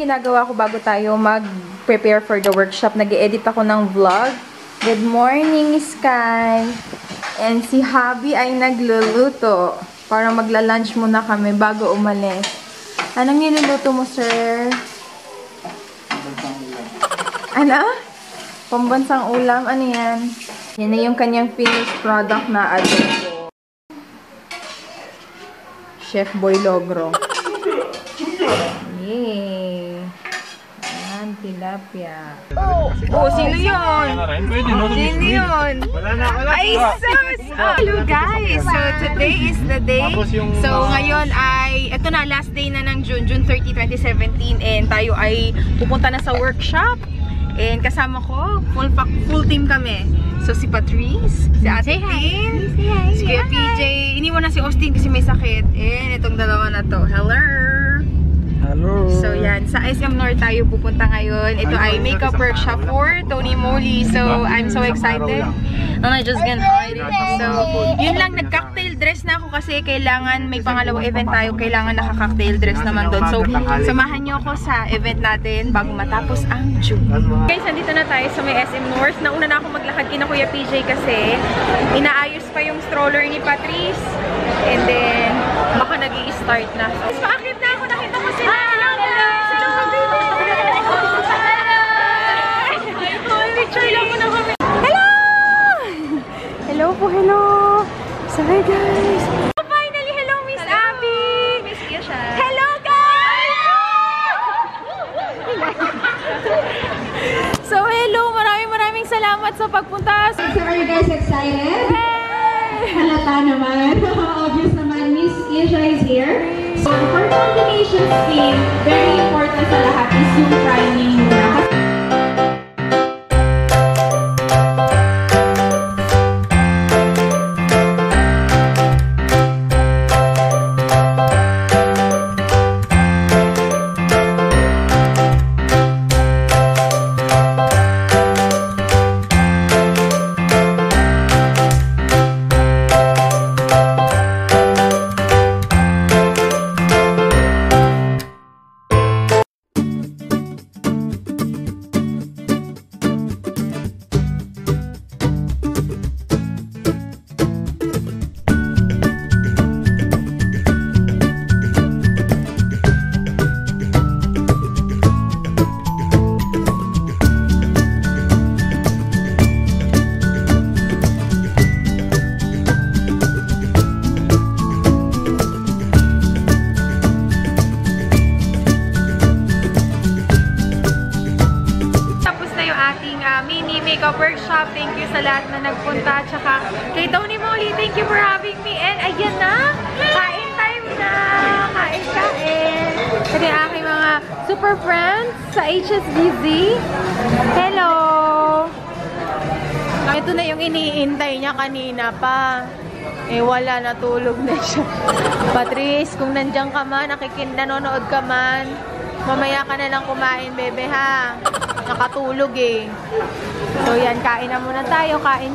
ginagawa ko bago tayo mag-prepare for the workshop. Nag-edit ako ng vlog. Good morning, Sky! And si Habi ay nagluluto. Para magla-lunch muna kami bago umalis. Anong niluluto mo, sir? Ano? Pambansang ulam? Ano yan? Yan na yung kanyang finished product na adobo. Chef Boy Logro. Yay! Ayan, tilapia. Oh, sino yun? Sino yun? Ay, sus! Hello guys! So, today is the day. So, ngayon ay, ito na, last day na ng June 30, 2017. And tayo ay pupunta na sa workshop. And kasama ko, full team kami. So, si Patrice, si Ate Tin, si Kuya PJ. Iniwan na si Austin kasi may sakit. And itong dalawa na to. Hello! Hello! So, yan. Sa SM North tayo pupunta ngayon. Ito ay makeup workshop for Tony Moly. So, I'm so excited. And I just get hide it. So, yun lang. Nag-cocktail dress na ako kasi kailangan may pangalawang event tayo. Kailangan naka-cocktail dress naman doon. So, samahan nyo ako sa event natin bago matapos ang June. Guys, nandito na tayo sa may SM North. Nauna na ako maglakad kina Kuya PJ kasi inaayos pa yung stroller ni Patrice. And then, baka nag-i-start na. So, paakit na ako. Nakita ko sila. Picture lang muna kami. Hello! Hello po, hello! Sorry guys! Finally, hello Miss Abby! Miss Kisha! Hello guys! So hello! Maraming salamat sa pagpunta! So are you guys excited? Hey! Halata naman. Obvious naman, Miss Kisha is here. So for combination scheme, very important sa lahat is yung priming muna. Makeup workshop. Thank you sa lahat na nagpunta. Tsaka kay Tony Moly, thank you for having me. And ayan na, kain time na. Kain. Kasi aking mga super friends sa HSBC. Hello! Ito na yung iniintay niya kanina pa. Eh wala, natulog na siya. Patrice, kung nandiyan ka man, nanonood ka man, mamaya ka na lang kumain, bebe ha. Nakatulog eh. So yan, kain na muna tayo. Kain.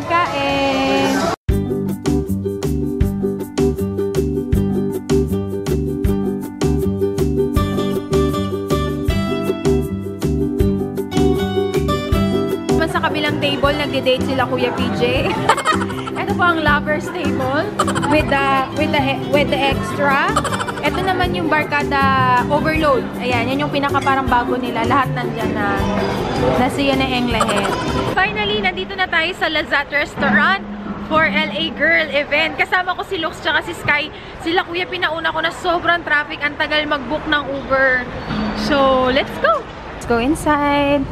Sa kabilang table, nagde-date sila Kuya PJ. Ito po ang lovers table with the extra. Ito naman yung Barkada Overload. Ayan, yan yung pinaka parang bago nila. Lahat nandyan na siya na englehe. Finally, nandito na tayo sa Lazat Restaurant for LA Girl event. Kasama ko si Lux tsaka si Sky. Sila kuya pinauna ko na sobrang traffic. Ang tagal mag-book ng Uber. So, let's go! Let's go inside.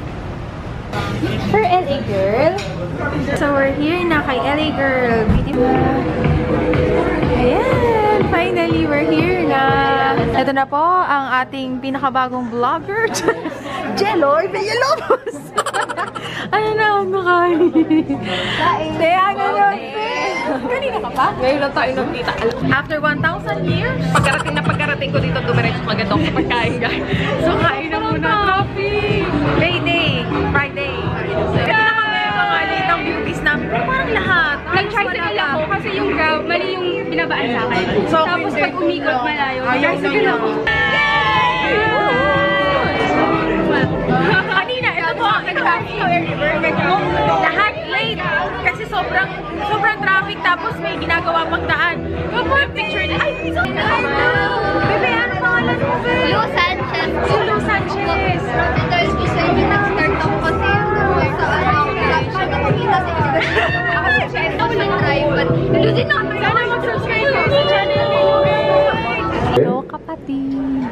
For LA Girl. So, we're here na kay LA Girl. Beautiful. Ayan. Finally, we're here na. Ito na po ang ating pinakabagong vlogger. Jello, Villalobos. Ano na ang makain? Kaya gano'n. Kanina ka pa? Ngayon lang tayo nagkita. After 1,000 years, pagkarating ko dito, dumiretso maganda ako sa pagkain, guys. So, kain na muna. Coffee! Payday! Friday! Ito na kami, mga litang beauties namin. Pero parang lahat. Nag-tricycle ako kasi yung grab, mali yung binabaan sa akin. Tapos pag umikot malayo, nag-tricycle ako. Kanina, ito po ang traffic sa Air River. Lahat late. Kasi sobrang traffic tapos may ginagawa pang daan. Yung picture na, ay, Bebe, ano pangalan mo, Bebe? Lou Sanchez. Si Lou Sanchez. Dahil ko sa inyo, nag-start ako kasi sa paano kumita sa inyo. Ako sa channel ko nag-drive, but lusin ako. Sana mag-subscribe ko sa channel ni Lou. Hello, kapatid.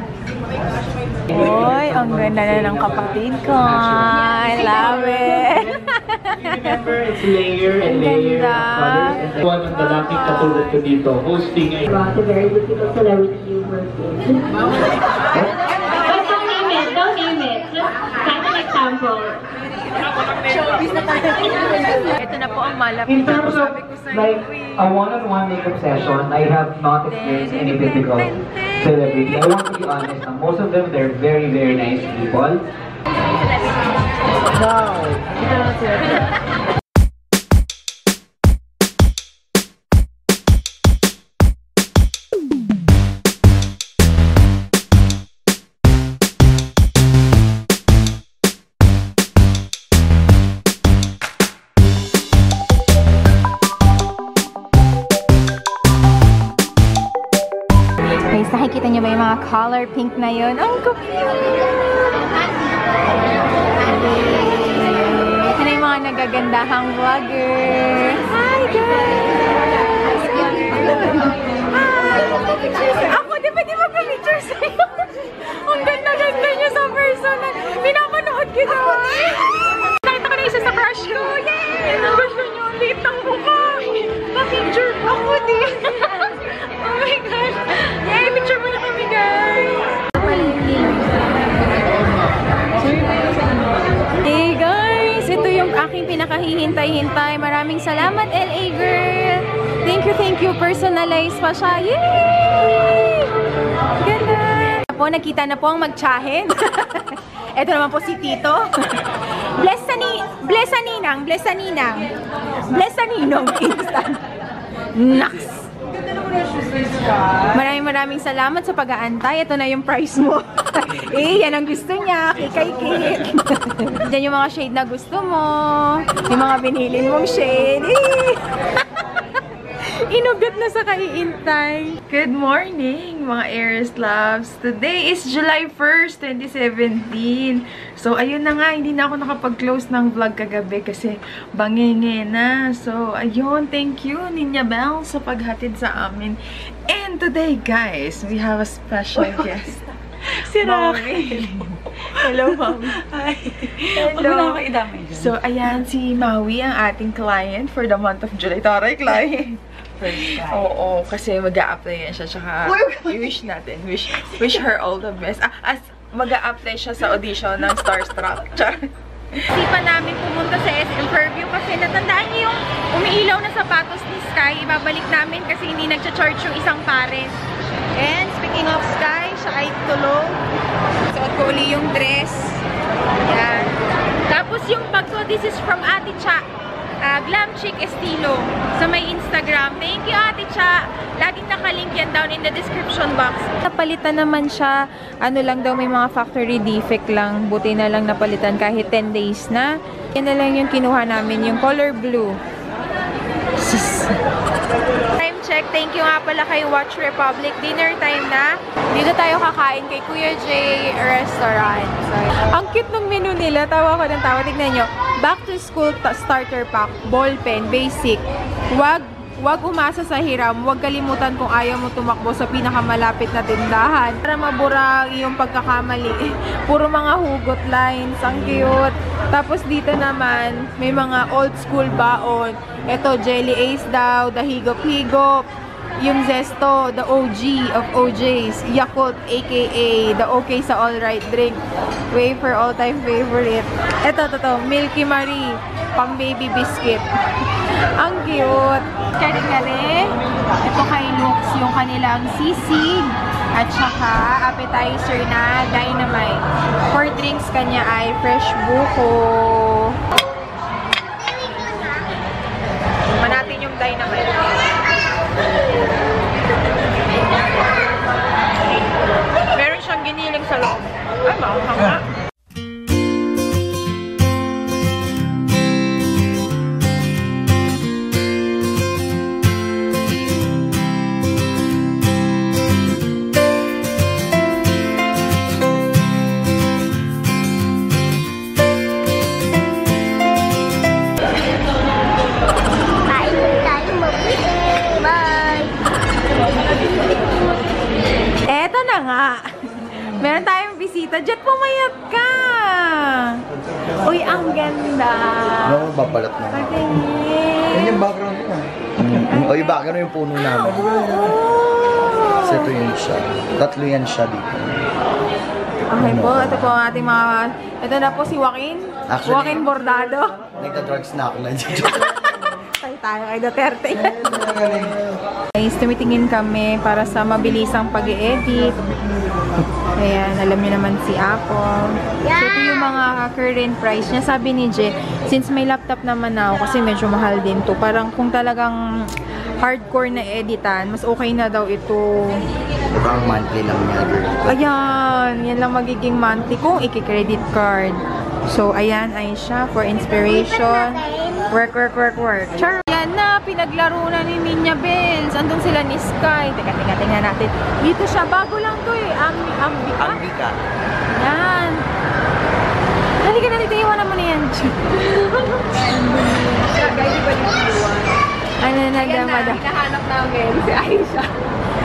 Oy, ang ganda na ng kapatid ko. I love it. Remember, it's layer and layer of colors. And one of the lalaking katulad ko dito, hosting a... Brought a very beautiful celebrity you work with. But don't name it, don't name it. Just as an example. Ito na po ang malapit. In terms of like a one-on-one makeup session, I have not experienced any typical celebrity. I want to be honest, most of them, they're very, very nice people. Guys, nakikita niyo ba yung mga color pink na yun? Ang cute! Ano yung mga nagagandahang vlogger? Hi, guys! Hi! Ako, di ba pa-picture sa'yo? Ang ganda-ganda niya sa personal. Pinapanood kita. Nakita ko na isa sa crush ko. Yay! Gusto niyo, liit ng mukha. Pa-picture ako din. Oh my gosh! Yay! Picture mo na kami, guys! Hey, guys! Ito yung aking pinakahihintay-hintay. Maraming salamat, LA girl! Thank you! Personalized pa siya. Yay! Ganda! Po, nakita na po ang magtsahin. Ito naman po si Tito. Bless sa Ninang. Bless sa Ninong. Instant. Naks! Maraming salamat sa pag-aantay. Ito na yung price mo. Yan ang gusto niya. Kay. Diyan yung mga shade na gusto mo. Yung mga binilin mong shade. Inugat na sa kaiintay. Good morning, mga Aries loves. Today is July 1st, 2017. So, ayun na nga. Hindi na ako nakapag-close ng vlog kagabi kasi bangenge na. So, ayun. Thank you, Ninya Bell, sa paghatid sa amin. And today, guys, we have a special guest. Si Rocky. Hello, Mami. Hi. Hello. So, ayan, si Maui ang ating client for the month of July. Taray, client. Oo, kasi mag-a-apply yan siya. Tsaka, i-wish natin. Wish her all the best. As mag-a-apply siya sa audition ng Starstruck. Isipan namin pumunta sa SM Fairview kasi natandaan niyo yung umiilaw na sapatos ni Sky. Ibabalik namin kasi hindi nagcha-charge yung isang pares. And speaking of Sky, siya ay tulog. Suot ko uli yung dress. Yan. Tapos yung bag ko, this is from Ate Cha. Glam Chic Estilo sa may Instagram. Thank you, Ate Cha. Laging nakalink yan down in the description box. Napalitan naman siya. Ano lang daw, may mga factory defect lang. Buti na lang napalitan kahit 10 days na. Yan na lang yung kinuha namin, yung color blue. Time check. Thank you nga pala kay Watch Republic. Dinner time na. Dito tayo kakain kay Kuya J Restaurant. So, ang cute ng menu nila. Tawa ko ng tawa. Tignan nyo. Back to school starter pack. Ballpen. Basic. Wag umasa sa hiram. Huwag kalimutan kung ayaw mo tumakbo sa pinakamalapit na tindahan. Para mabura yung pagkakamali. Puro mga hugot lines. Ang cute. Tapos dito naman, may mga old school baon. Ito, Jelly Ace daw. The Higop-Higop. Yung Zesto, the OG of OJs. Yakult, aka the okay sa alright drink. Wafer, all-time favorite. Ito, Milky Marie. Pang baby biscuit. Ang cute. Kare-kare. Ito kay Lux, yung kanilang sisig. At saka, appetizer na Dynamite. For drinks kanya ay fresh buko. Tignan natin yung Dynamite. Meron siyang giniling sa loob. Ay, maanghang nga. Meron tayong bisita. Jet, pumayat ka! Uy, ang ganda! Ano, babalat na. Patingin! Yan yung background ko. O yung background yung puno namin. Kasi ito yun siya. Tatlo yan siya dito. Okay po, ito po ang ating mga... Ito na po si Joaquin. Actually, Joaquin Bordado. Nagka-drugs na ako na dyan. Tayo kay Duterte. Guys, tumitingin kami para sa mabilisang pag-i-edit. Ayan, alam niyo naman si Apple. So, ito yung mga current price niya. Sabi ni Je, since may laptop naman ako, kasi medyo mahal din to. Parang kung talagang hardcore na editan, mas okay na daw ito. Parang monthly lang niya, girl. Ayan, yan lang magiging monthly kung iki-credit card. So, ayan, ay siya for inspiration. Work. Char! Yan na, pinaglaro na ni Ninya Bells. Andun sila ni Sky. Teka, tingnan natin. Dito siya, bago lang to eh. Ambika. Ambika. Yan. Halika na dito, iwanan mo na yan. Guys, iba yung iwan. Ano na, damada. Hinahanap namin si Aisha.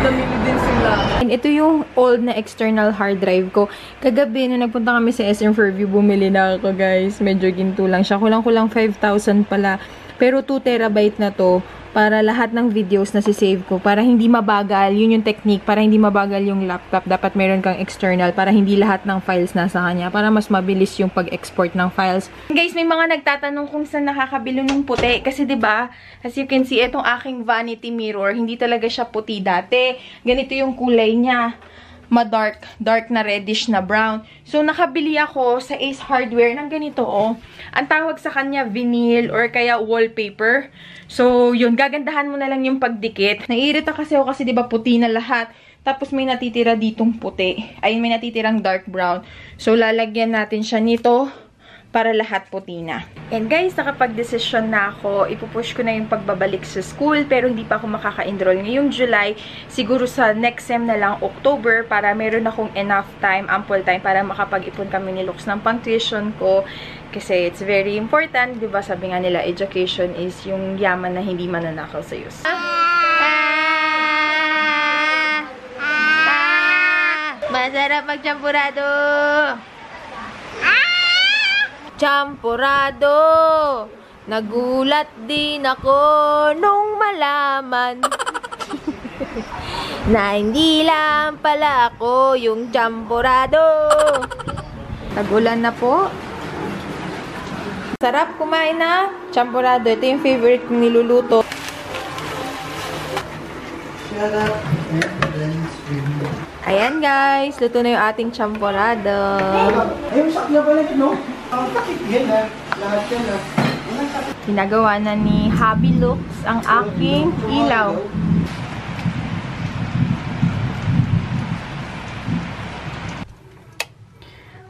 Namili din sila. And ito yung old na external hard drive ko. Kagabi, nung nagpunta kami sa SM Fairview, bumili na ako, guys. Medyo ginto lang siya. Kulang-kulang 5,000 pala. Pero 2 terabyte na to para lahat ng videos na si-save ko. Para hindi mabagal. Yun yung technique. Para hindi mabagal yung laptop. Dapat meron kang external para hindi lahat ng files nasa kanya. Para mas mabilis yung pag-export ng files. Guys, may mga nagtatanong kung saan nakakabilo ng puti. Kasi 'di ba, as you can see, itong aking vanity mirror, hindi talaga siya puti dati. Ganito yung kulay niya. Dark na reddish na brown. So, nakabili ako sa Ace Hardware ng ganito, oh. Ang tawag sa kanya, vinyl or kaya wallpaper. So, yun, gagandahan mo na lang yung pagdikit. Naiirita kasi ako kasi, di ba, puti na lahat. Tapos, may natitira ditong puti. Ayun, may natitirang dark brown. So, lalagyan natin siya nito para lahat puti na. And guys, nakapag-desisyon na ako. Ipupush ko na yung pagbabalik sa school, pero hindi pa ako makaka-enroll ngayong July. Siguro sa next sem na lang, October, para meron akong enough time, ample time, para makapag-ipon kami ni Lux ng pang-tuition ko. Kasi it's very important, di ba? Sabi nga nila, education is yung yaman na hindi mananakaw sa'yo. Masarap magchampurado! Champurado! Nagulat din ako nung malaman na hindi lang pala ako yung champurado. Tagulan na po. Sarap kumain na champurado. Ito yung favorite kong niluluto. Ayan guys, luto na yung ating champurado. Ginagawa na ni Hubby Lux ang aking ilaw.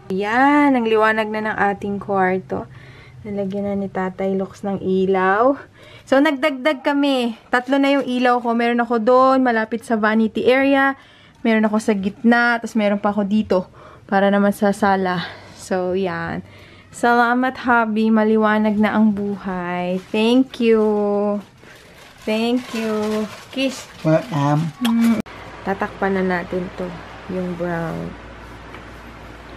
Ayan, ang liwanag na ng ating kwarto. Nalagyan na ni Tatay Lux ng ilaw. So, nagdagdag kami. 3 na yung ilaw ko. Meron ako doon, malapit sa vanity area. Meron ako sa gitna. Tapos meron pa ako dito. Para naman sa sala. So, yan. Salamat, Hubby. Maliwanag na ang buhay. Thank you. Thank you. Kiss. Tatakpan na natin to. Yung brown.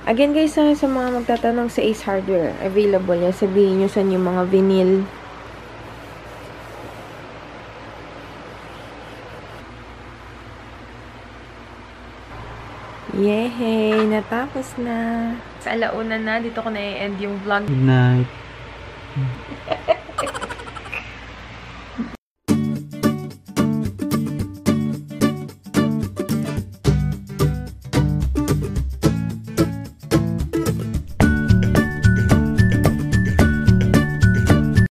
Again, guys, sa mga magtatanong sa Ace Hardware, available yan. Sabihin nyo saan yung mga vinyl. Yehey! Natapos na. Sa alauna na, dito ko na i-end yung vlog. Good night.